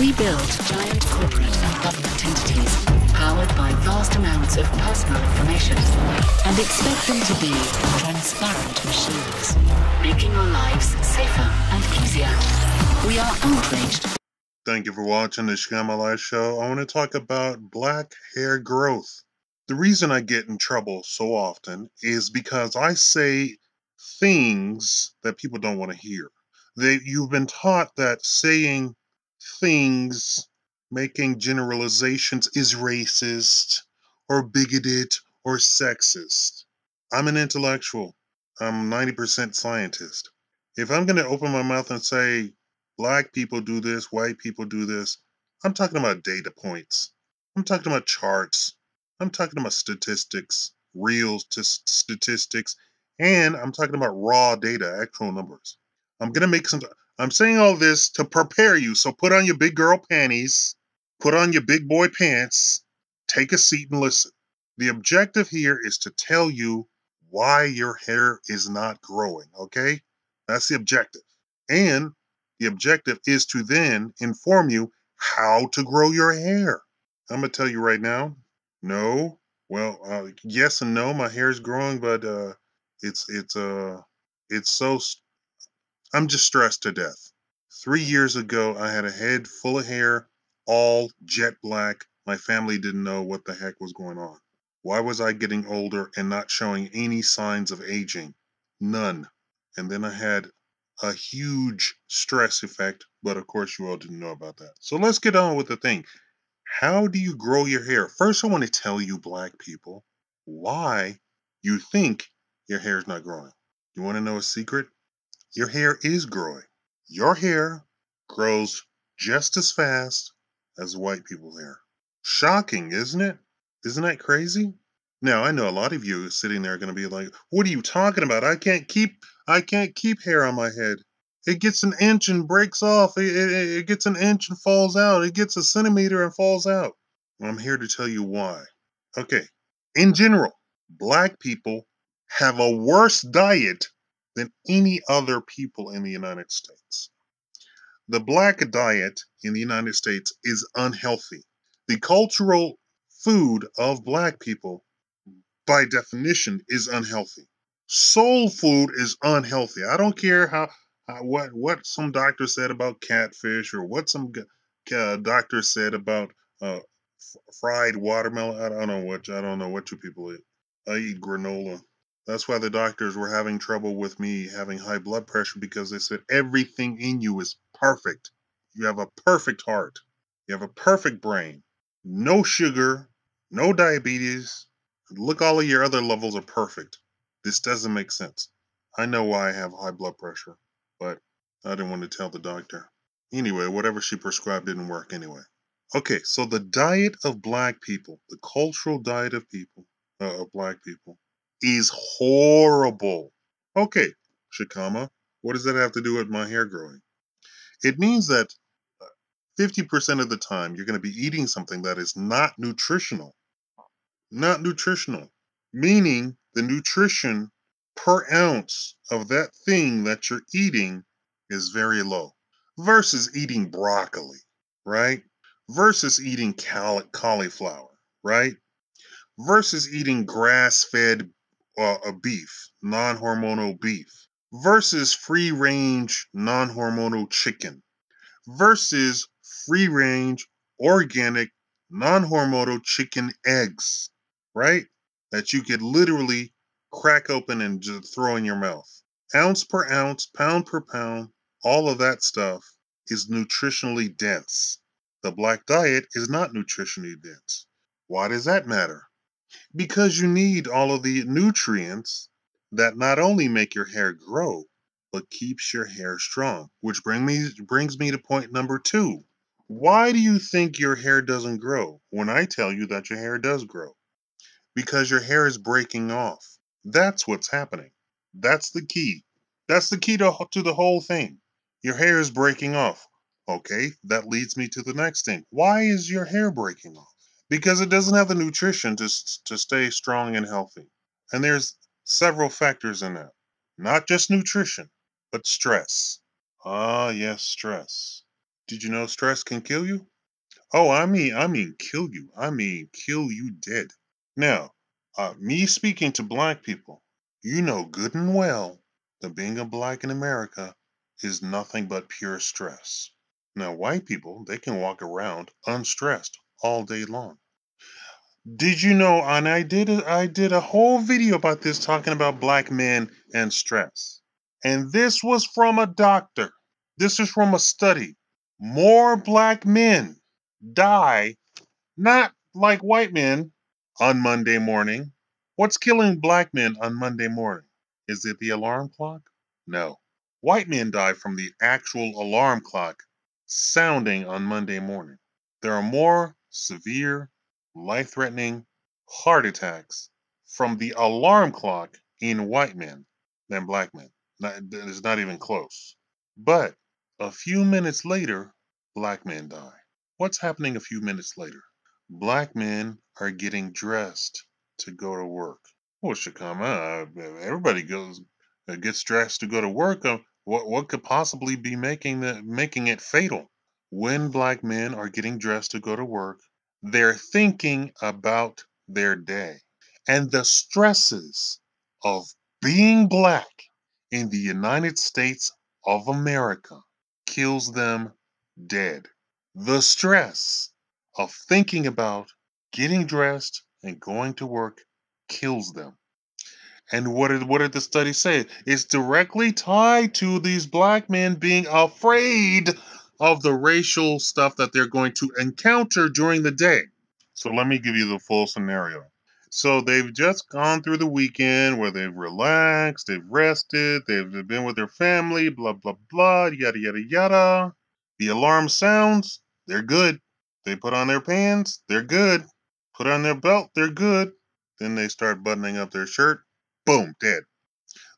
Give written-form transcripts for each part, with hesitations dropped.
We build giant corporate and government entities powered by vast amounts of personal information and expect them to be transparent machines, making our lives safer and easier. We are outraged. Thank you for watching the Shakaama Live Show. I want to talk about black hair growth. The reason I get in trouble so often is because I say things that people don't want to hear. You've been taught that saying things, making generalizations is racist or bigoted or sexist. I'm an intellectual. I'm 90% scientist. If I'm going to open my mouth and say black people do this, white people do this, I'm talking about data points. I'm talking about charts. I'm talking about statistics, real statistics, and I'm talking about raw data, actual numbers. I'm saying all this to prepare you. So put on your big girl panties, put on your big boy pants, take a seat and listen. The objective here is to tell you why your hair is not growing, okay? That's the objective. And the objective is to then inform you how to grow your hair. I'm going to tell you right now, no. Well, yes and no. My hair is growing, but it's so I'm just stressed to death. 3 years ago, I had a head full of hair, all jet black. My family didn't know what the heck was going on. Why was I getting older and not showing any signs of aging? None. And then I had a huge stress effect, but of course you all didn't know about that. So let's get on with the thing. How do you grow your hair? First, I want to tell you, black people, why you think your hair is not growing. You want to know a secret? Your hair is growing. Your hair grows just as fast as white people's hair. Shocking, isn't it? Isn't that crazy? Now, I know a lot of you sitting there are going to be like, what are you talking about? I can't keep hair on my head. It gets an inch and breaks off. It gets an inch and falls out. It gets a centimeter and falls out. I'm here to tell you why. Okay. In general, black people have a worse diet than any other people in the United States. The black diet in the United States is unhealthy. The cultural food of black people, by definition, is unhealthy. Soul food is unhealthy. I don't care what some doctor said about catfish or what some doctor said about fried watermelon. I don't know what you people eat. I eat granola. That's why the doctors were having trouble with me having high blood pressure, because they said everything in you is perfect. You have a perfect heart. You have a perfect brain. No sugar, no diabetes. Look, all of your other levels are perfect. This doesn't make sense. I know why I have high blood pressure, but I didn't want to tell the doctor. Anyway, whatever she prescribed didn't work anyway. Okay, so the diet of black people, the cultural diet of black people, is horrible. Okay, Shakaama, what does that have to do with my hair growing? It means that 50% of the time you're going to be eating something that is not nutritional. Not nutritional. Meaning the nutrition per ounce of that thing that you're eating is very low. Versus eating broccoli, right? Versus eating cauliflower, right? Versus eating grass-fed beef, non-hormonal beef, versus free-range non-hormonal chicken, versus free-range organic non-hormonal chicken eggs, right? That you could literally crack open and just throw in your mouth. Ounce per ounce, pound per pound, all of that stuff is nutritionally dense. The black diet is not nutritionally dense. Why does that matter? Because you need all of the nutrients that not only make your hair grow, but keeps your hair strong. Which brings me to point number 2. Why do you think your hair doesn't grow when I tell you that your hair does grow? Because your hair is breaking off. That's what's happening. That's the key. That's the key to the whole thing. Your hair is breaking off. Okay, that leads me to the next thing. Why is your hair breaking off? Because it doesn't have the nutrition to stay strong and healthy. And there's several factors in that. Not just nutrition, but stress. Ah, yes, stress. Did you know stress can kill you? Oh, I mean kill you. I mean kill you dead. Now, me speaking to black people, you know good and well that being a black in America is nothing but pure stress. Now, white people, they can walk around unstressed all day long. Did you know? And I did a whole video about this talking about black men and stress. And this was from a doctor. This is from a study. More black men die, not like white men, on Monday morning. What's killing black men on Monday morning? Is it the alarm clock? No. White men die from the actual alarm clock sounding on Monday morning. There are more severe, life threatening heart attacks from the alarm clock in white men than black men. It's not even close. But a few minutes later, black men die. What's happening a few minutes later? Black men are getting dressed to go to work. Well, Shakaama, everybody gets dressed to go to work. What could possibly be making it fatal? When black men are getting dressed to go to work, they're thinking about their day and the stresses of being black in the United States of America kills them dead. The stress of thinking about getting dressed and going to work kills them. And what did the study say? It's directly tied to these black men being afraid of the racial stuff that they're going to encounter during the day. So let me give you the full scenario. So they've just gone through the weekend where they've relaxed, they've rested, they've been with their family, blah, blah, blah, yada, yada, yada. The alarm sounds, they're good. They put on their pants, they're good. Put on their belt, they're good. Then they start buttoning up their shirt, boom, dead.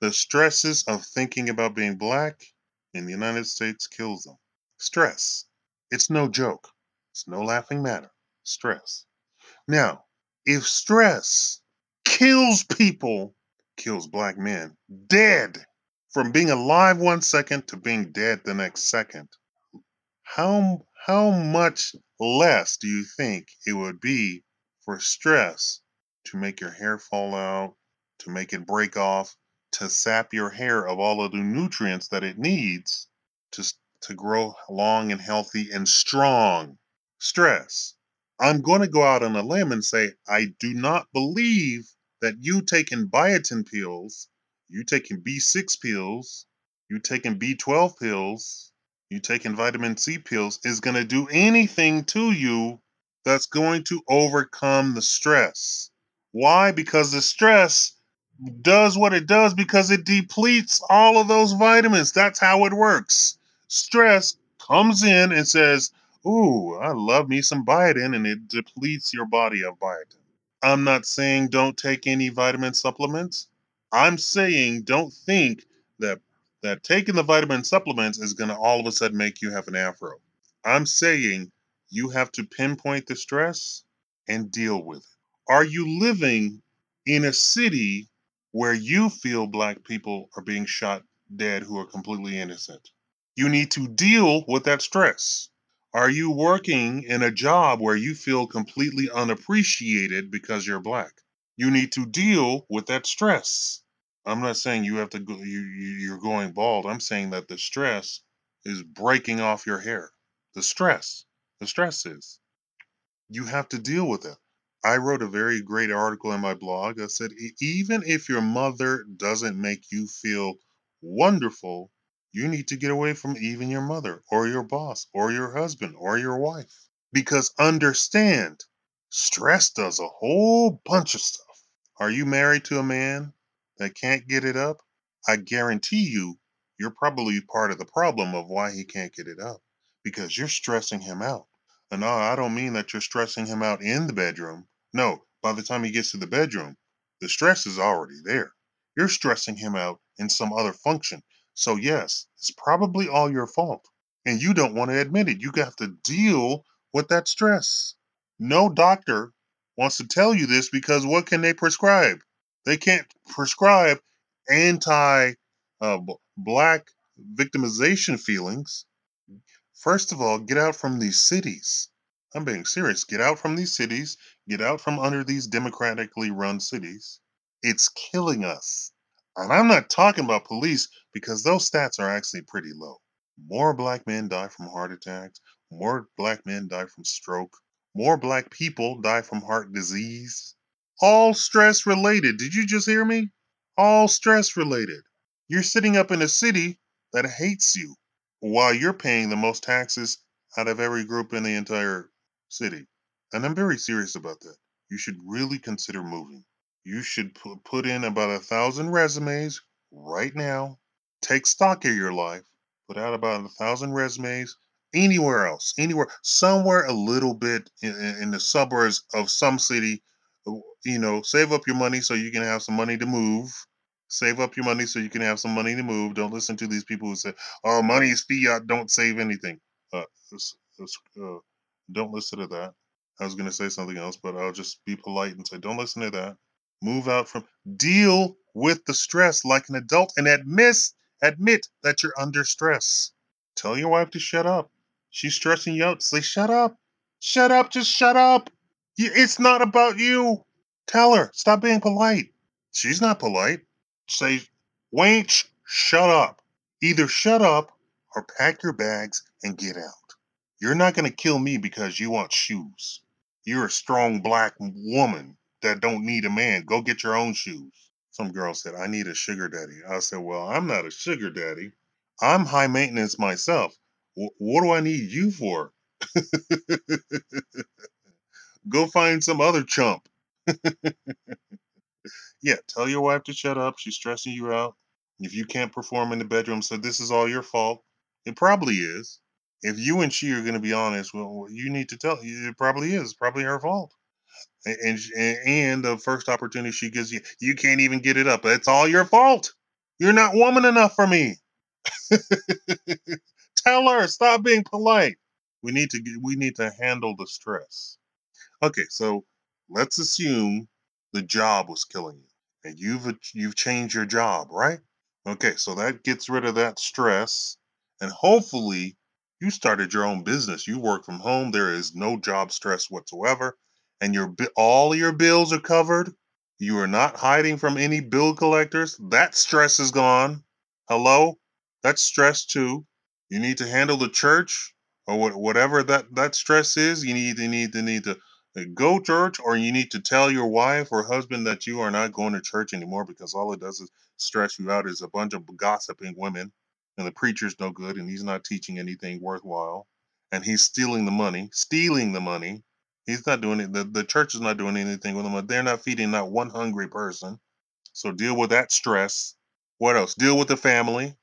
The stresses of thinking about being black in the United States kills them. Stress. It's no joke. It's no laughing matter. Stress. Now, if stress kills people, kills black men, dead, from being alive 1 second to being dead the next second, how much less do you think it would be for stress to make your hair fall out, to make it break off, to sap your hair of all of the nutrients that it needs to grow long and healthy and strong? Stress. I'm going to go out on a limb and say I do not believe that you taking biotin pills, you taking B6 pills, you taking B12 pills, you taking vitamin C pills is going to do anything to you that's going to overcome the stress. Why? Because the stress does what it does because it depletes all of those vitamins. That's how it works. Stress comes in and says, "Ooh, I love me some biotin," and it depletes your body of biotin. I'm not saying don't take any vitamin supplements. I'm saying don't think that taking the vitamin supplements is going to all of a sudden make you have an afro. I'm saying you have to pinpoint the stress and deal with it. Are you living in a city where you feel black people are being shot dead who are completely innocent? You need to deal with that stress. Are you working in a job where you feel completely unappreciated because you're black? You need to deal with that stress. I'm not saying you have to go, you're going bald. I'm saying that the stress is breaking off your hair. The stress. The stress is. You have to deal with it. I wrote a very great article in my blog that said even if your mother doesn't make you feel wonderful, you need to get away from even your mother or your boss or your husband or your wife. Because understand, stress does a whole bunch of stuff. Are you married to a man that can't get it up? I guarantee you're probably part of the problem of why he can't get it up because you're stressing him out. And no, I don't mean that you're stressing him out in the bedroom. No, by the time he gets to the bedroom, the stress is already there. You're stressing him out in some other function. So, yes, it's probably all your fault. And you don't want to admit it. You have to deal with that stress. No doctor wants to tell you this because what can they prescribe? They can't prescribe anti black victimization feelings. First of all, get out from these cities. I'm being serious. Get out from these cities. Get out from under these democratically run cities. It's killing us. And I'm not talking about police because those stats are actually pretty low. More black men die from heart attacks. More black men die from stroke. More black people die from heart disease. All stress related. Did you just hear me? All stress related. You're sitting up in a city that hates you while you're paying the most taxes out of every group in the entire city. And I'm very serious about that. You should really consider moving. You should put in about 1,000 resumes right now. Take stock of your life. Put out about 1,000 resumes anywhere else, anywhere, somewhere a little bit in the suburbs of some city. Save up your money so you can have some money to move. Save up your money so you can have some money to move. Don't listen to these people who say, "Oh, money is fiat. Don't save anything." Uh, this- this, uh, don't listen to that. I was going to say something else, but I'll just be polite and say, "Don't listen to that." Move out from. Deal with the stress like an adult and admit that you're under stress. Tell your wife to shut up. She's stressing you out. Say, "Shut up. Shut up. Just shut up. It's not about you." Tell her. Stop being polite. She's not polite. Say, "Wench, shut up. Either shut up or pack your bags and get out. You're not going to kill me because you want shoes. You're a strong black woman that don't need a man. Go get your own shoes." Some girl said, "I need a sugar daddy." I said, "Well, I'm not a sugar daddy. I'm high maintenance myself. What do I need you for?" Go find some other chump. Yeah, tell your wife to shut up. She's stressing you out. If you can't perform in the bedroom, so this is all your fault. It probably is. If you and she are going to be honest, well, you need to tell. It probably is. It's probably her fault. And the first opportunity she gives you, you can't even get it up. It's all your fault. You're not woman enough for me. Tell her, stop being polite. We need to handle the stress. Okay, so let's assume the job was killing you, and you've changed your job, right? Okay, so that gets rid of that stress, and hopefully you started your own business. You work from home. There is no job stress whatsoever, and all your bills are covered. You are not hiding from any bill collectors. That stress is gone. Hello, that's stress too. You need to handle the church or whatever that stress is. You need to go church, or you need to tell your wife or husband that you are not going to church anymore because all it does is stress you out. Is a bunch of gossiping women, and the preacher's no good, and he's not teaching anything worthwhile, and he's stealing the money. He's not doing it. The church is not doing anything with them. They're not feeding not one hungry person. So deal with that stress. What else? Deal with the family.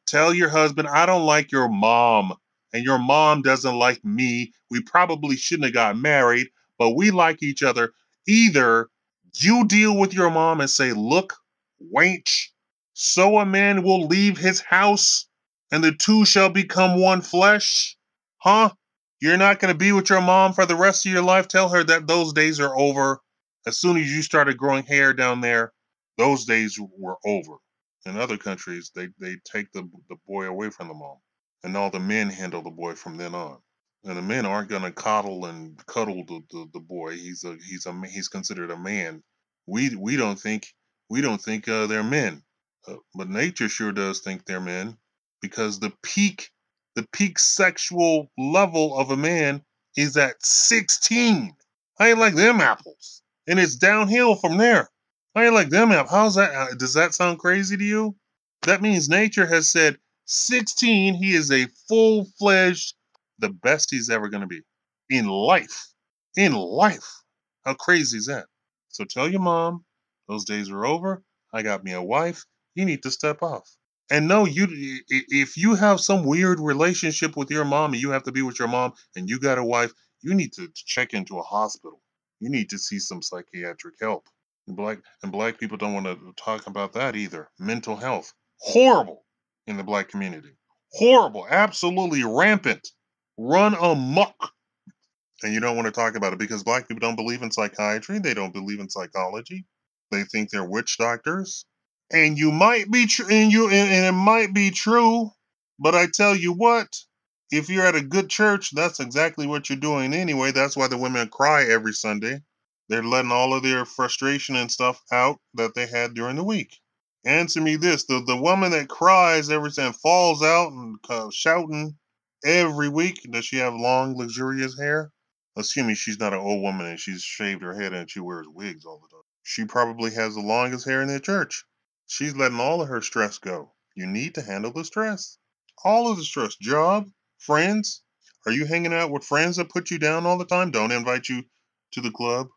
Tell your husband, "I don't like your mom, and your mom doesn't like me. We probably shouldn't have got married, but we like each other." Either you deal with your mom and say, "Look, wench, so a man will leave his house, and the two shall become one flesh." Huh? You're not going to be with your mom for the rest of your life? Tell her that those days are over. As soon as you started growing hair down there, those days were over. In other countries, they take the boy away from the mom, and all the men handle the boy from then on. And the men aren't going to coddle and cuddle the boy. He's considered a man. We don't think they're men, but nature sure does think they're men, because the peak sexual level of a man is at 16. I ain't like them apples, and it's downhill from there. I ain't like them apples. How's that? Does that sound crazy to you? That means nature has said 16. He is a full-fledged, the best he's ever going to be in life. In life. How crazy is that? So tell your mom those days are over. I got me a wife. You need to step off. And no, if you have some weird relationship with your mom and you have to be with your mom and you got a wife, you need to check into a hospital. You need to see some psychiatric help. And black people don't want to talk about that either. Mental health, horrible in the black community. Horrible, absolutely rampant, run amok. And you don't want to talk about it because black people don't believe in psychiatry. They don't believe in psychology. They think they're witch doctors. And you might be true, and it might be true. But I tell you what, If you're at a good church, that's exactly what you're doing anyway. That's why the women cry every Sunday. They're letting all of their frustration and stuff out that they had during the week. Answer me this: the woman that cries every time, falls out and shouting every week, does she have long, luxurious hair? Assuming she's not an old woman and she's shaved her head and she wears wigs all the time. She probably has the longest hair in the church. She's letting all of her stress go. You need to handle the stress. All of the stress. Job, friends. Are you hanging out with friends that put you down all the time? Don't invite you to the club.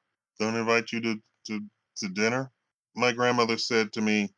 Don't invite you to dinner. My grandmother said to me,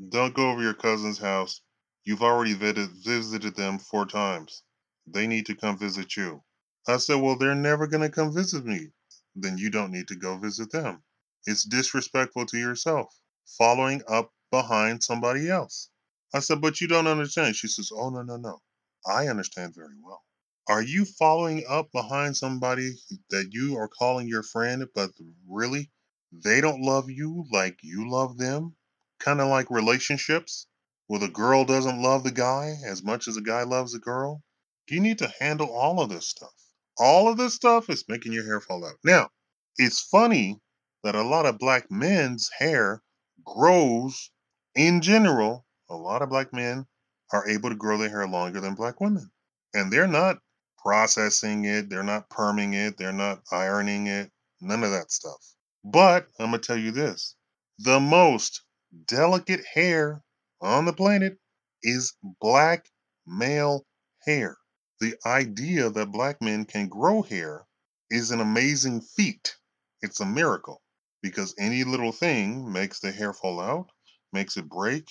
don't go over your cousin's house. You've already visited them 4 times. They need to come visit you. I said, well, they're never going to come visit me. Then you don't need to go visit them. It's disrespectful to yourself, following up behind somebody else. I said, but you don't understand. She says, oh, no, no, no. I understand very well. Are you following up behind somebody that you are calling your friend, but really they don't love you like you love them? Kind of like relationships where the girl doesn't love the guy as much as the guy loves the girl. You need to handle all of this stuff. All of this stuff is making your hair fall out. Now, it's funny that a lot of black men's hair grows in general. A lot of black men are able to grow their hair longer than black women. And they're not processing it, they're not perming it, they're not ironing it, none of that stuff. But I'm going to tell you this: the most delicate hair on the planet is black male hair. The idea that black men can grow hair is an amazing feat. It's a miracle because any little thing makes the hair fall out, makes it break.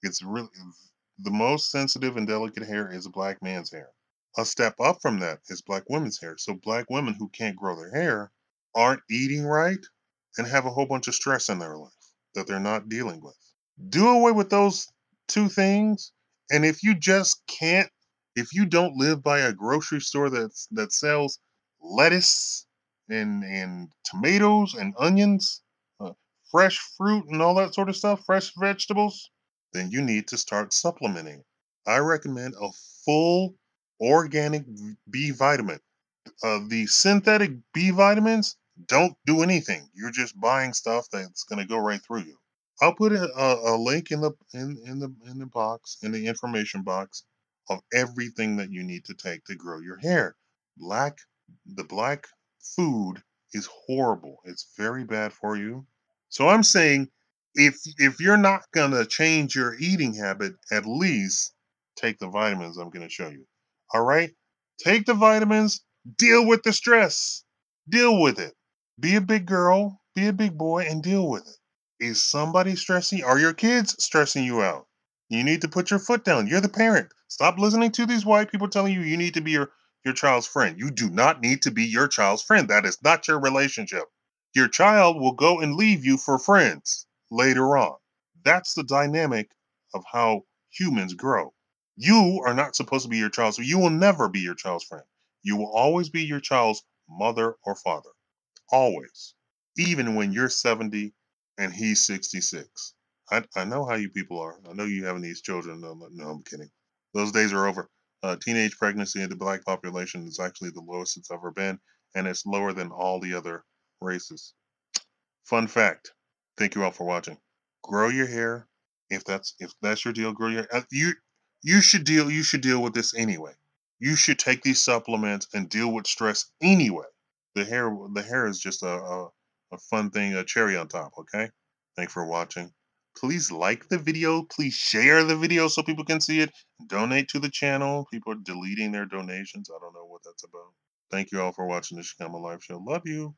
It's really the most sensitive and delicate hair is a black man's hair. A step up from that is black women's hair. So black women who can't grow their hair aren't eating right and have a whole bunch of stress in their life that they're not dealing with. Do away with those two things. And if you just can't, if you don't live by a grocery store that sells lettuce and tomatoes and onions, fresh fruit and all that sort of stuff, fresh vegetables, then you need to start supplementing. I recommend a full organic B vitamin. The synthetic B vitamins don't do anything. You're just buying stuff that's going to go right through you. I'll put a link in the box, in the information box, of everything that you need to take to grow your hair. Black the black food is horrible. It's very bad for you. So I'm saying if you're not gonna change your eating habit, at least take the vitamins I'm gonna show you. All right? Take the vitamins, deal with the stress. Deal with it. Be a big girl, be a big boy, and deal with it. Is somebody stressing you? Are your kids stressing you out? You need to put your foot down. You're the parent. Stop listening to these white people telling you need to be your child's friend. You do not need to be your child's friend. That is not your relationship. Your child will go and leave you for friends later on. That's the dynamic of how humans grow. You are not supposed to be your child's, so you will never be your child's friend. You will always be your child's mother or father. Always. Even when you're 70 and he's 66. I know how you people are. I know you having these children. No, I'm kidding. Those days are over. Teenage pregnancy in the black population is actually the lowest it's ever been, and it's lower than all the other races. Fun fact. Thank you all for watching. Grow your hair. If that's your deal, grow your you should deal with this anyway. You should take these supplements and deal with stress anyway. The hair is just a fun thing, a cherry on top, okay? Thanks for watching. Please like the video. Please share the video so people can see it. Donate to the channel. People are deleting their donations. I don't know what that's about. Thank you all for watching the Shakaama Live Show. Love you.